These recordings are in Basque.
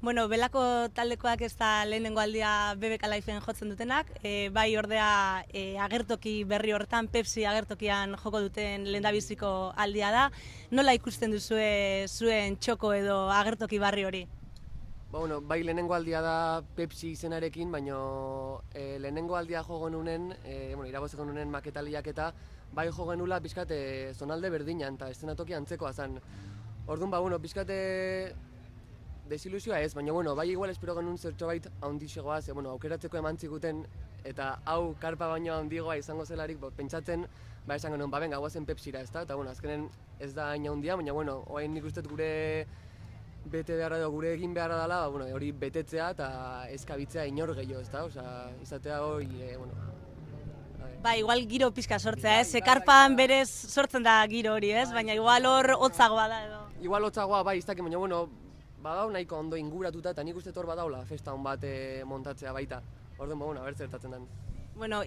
Bueno, Belako taldekoak ez da lehenengo aldia BBK Lifeen jotzen dutenak, bai ordea agertoki berri horretan, Pepsi agertokian joko duten lehendabiziko aldia da. Nola ikusten duzue zuen txoko edo agertoki barri hori? Bueno, bai lehenengo aldia da Pepsi izenarekin, baina lehenengo aldia jo genunen, irabazi genunen maketaliak eta bai jo genula pixkat zonalde berdinan eta eszenatoki antzekoa zen. Orduan, pixkat desilusioa ez, baina bai igual espero genuen zertxobait handixegoa, aukeratzeko eman ziguten eta hau karpa baino handigoa izango zelarik pentsatzen, esan genuen, benga, guazen Pepsira, ezta? Eta azkenen ez da hain handia, baina orain nik uste gure bete beharra edo gure egin beharra dela, hori betetzea eta eskabitzea inor gehiago, ezta? Osea, izatea hori, Ba, igual giro pixka sortzea, ez? Karpan berez sortzen da giro hori, ez? Baina igual hor hotzagoa da edo. Igual hotzagoa, bai, iztaki, baina badau nahiko ondo inguratuta eta nik uste hor badaula festa hon bat montatzea baita. Orduan, aber zertatzen den. Bueno,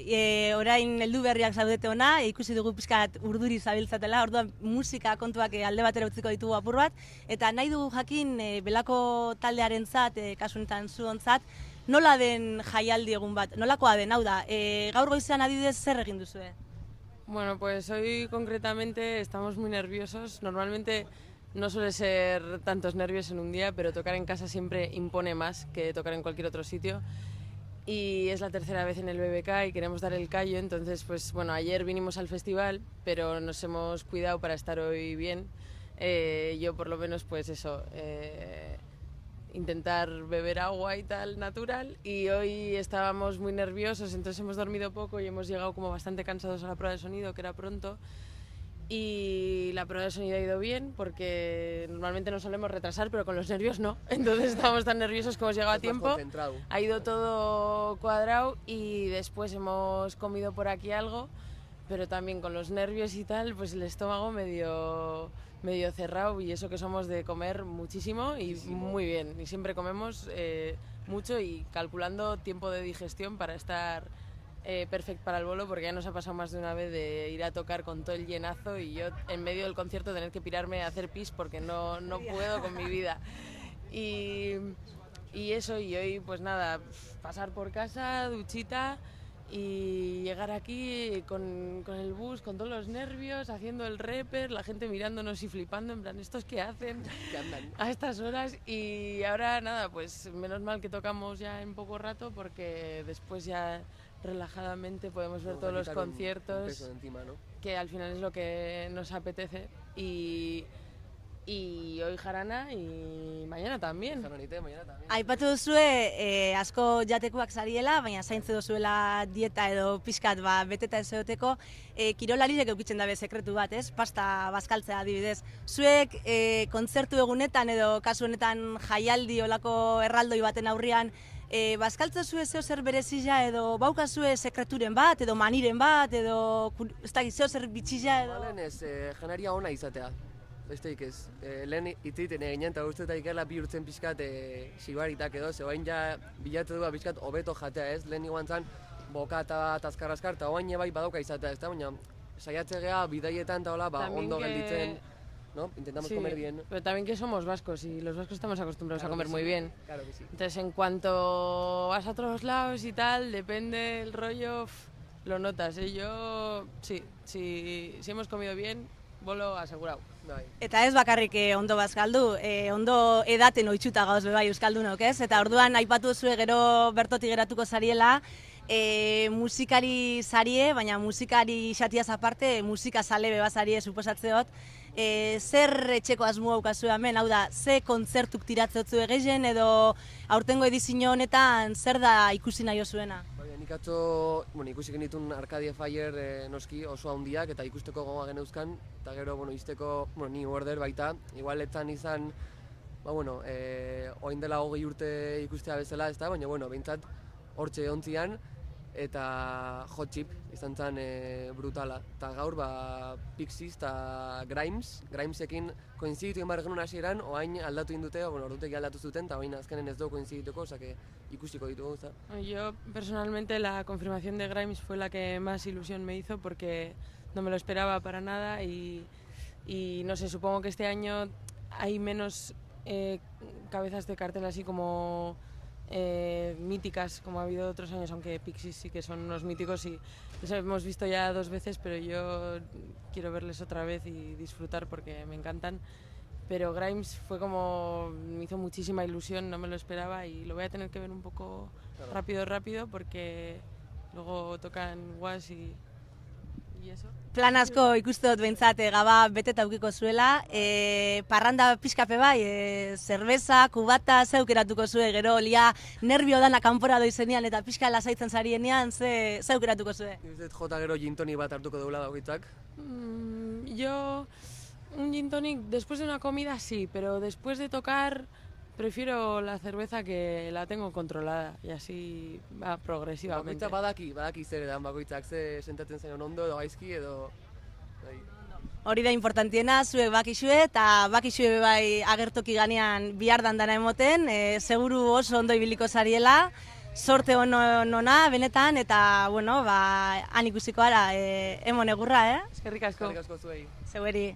orain heldu berriak zaudete ona, ikusi dugu pixkat urduri zabiltzatela, orduan musika kontuak alde batera utziko ditugu apur bat, eta nahi dugu jakin Belako taldearentzat, kasu honetan zuontzat, nola den jaialdi egun bat, nolakoa den, hau da, gaur goizean adibidez zer egin duzue? Bueno, pues hoy concretamente estamos muy nerviosos. Normalmente no suele ser tantos nervios en un día, pero tocar en casa siempre impone más que tocar en cualquier otro sitio. Y es la tercera vez en el BBK y queremos dar el callo, entonces pues bueno, ayer vinimos al festival, pero nos hemos cuidado para estar hoy bien. Yo por lo menos pues eso, intentar beber agua y tal natural, y hoy estábamos muy nerviosos, entonces hemos dormido poco y hemos llegado como bastante cansados a la prueba de sonido, que era pronto. Y la prueba de sonido ha ido bien porque normalmente nos solemos retrasar, pero con los nervios no. Entonces estamos tan nerviosos que hemos llegado a tiempo. Ha ido todo cuadrado y después hemos comido por aquí algo, pero también con los nervios y tal, pues el estómago medio cerrado, y eso que somos de comer muchísimo y muy bien. Y siempre comemos mucho y calculando tiempo de digestión para estar perfecto para el bolo, porque ya nos ha pasado más de una vez de ir a tocar con todo el llenazo y yo en medio del concierto tener que pirarme a hacer pis porque no puedo con mi vida. Y eso, y hoy pues nada, pasar por casa, duchita y llegar aquí con el bus, con todos los nervios, haciendo el rapper, la gente mirándonos y flipando, en plan, ¿estos qué hacen a estas horas? Y ahora nada, pues menos mal que tocamos ya en poco rato, porque después ya relajadamente podemos ver todos los conciertos, un peso de encima, ¿no? Que al final es lo que nos apetece, y hoy jarana y mañana también. Aipatu duzue asko jatekoak zariela, baina zaintze duzuela dieta edo pixkat beteta ez egoteko, kirolariek eukitzen dabe sekretu bat, ez? Pasta bazkaltzea adibidez. Zuek kontzertu egunetan edo kasu honetan jaialdi olako erraldoi baten aurrian, bazkaltza zue zeo zer berezia edo baukazue sekreturen bat edo maniren bat edo ez da zeo zer bitxia edo... Balen ez, janaria ona izatea. Besteik ez, lehen itziten eginen eta uste eta ikela bihurtzen pixkat xibaritak edo, zegoen ja bilatu dugu pixkat hobeto jatea ez, lehen iguan zan bokata bat azkar-azkar eta oain bai badauka izatea ez da, baina saiatze geha bidaietan eta hola ondo gelditzen, ¿no? Intentamos comer bien. Pero también que somos vascos y los vascos estamos acostumbrados a comer muy bien. Claro que sí. Entonces en cuanto vas a otros lados y tal, depende el rollo, lo notas, ¿eh? Yo sí, si hemos comido bien, bolo asegurado. Eta ez bakarrik ondo bazkaldu, ondo edaten oitxuta gauz bai euskaldunok, ez? Eta orduan aipatu zue gero bertotik geratuko zariela, musikari zarie, baina musikari xatiaz aparte, musika zale beba zarie suposatzeot. Zer etxeko asmo haukazue hemen, hau da, ze kontzertuk tiratzotzu egeizen edo aurtengo edizio honetan zer da ikusi nahi zuena? Nik atzo, ikusi genitun Arcadia Fire noski oso handiak eta ikusteko gogoa geneuzkan, eta gero, izteko New Order baita, igual etzan izan, oin dela 20 urte ikustea bezala, ez da, baina, behintzat, hortxe ontzian, eta Hot Chip izan zen brutala. Eta gaur, Pixies eta Grimesekin koinziditu egin behar genuen hasieran, oain aldatu indute, ordutek aldatu zuten, eta oain azkenen ez dugu koinzidituko, osake ikusiko ditugu. Yo, personalmente, la confirmación de Grimes fue la que más ilusión me hizo, porque no me lo esperaba para nada, y no sé, supongo que este año hay menos cabezas de cartel así como míticas, como ha habido otros años, aunque Pixies sí que son unos míticos y los hemos visto ya 2 veces, pero yo quiero verles otra vez y disfrutar porque me encantan. Pero Grimes fue como, me hizo muchísima ilusión, no me lo esperaba y lo voy a tener que ver un poco rápido porque luego tocan Was y eso. Plan asko ikuste dut behintzat gaba beteta aukiko zuela, parranda pixkape bai, zerbeza, kubata, ze aukeratuko zue, gero lia nervio dana kanpora doizenean eta pixka lasaitzen zarienean, ze aukeratuko zue? Nik uste dut jota gero gin tonic bat hartuko deula bakoitzak. Yo un gin tonic después de una comida sí, pero después de tocar prefiero la cerveza que la tengo controlada y así va progresivamente. Bakoitzak badaki zer edan bakoitzak, ze sentatzen zaion ondo edo gaizki edo... Hori da importantiena, zuek bakixue eta bakixue bai agertoki ganean bihar dandana emoten, seguru oso ondo ibiliko zariela, sorte ona benetan eta, bueno, han ikusiko ara, emon egurra, Eskerrik asko. Eskerrik asko zuei. Zeueri.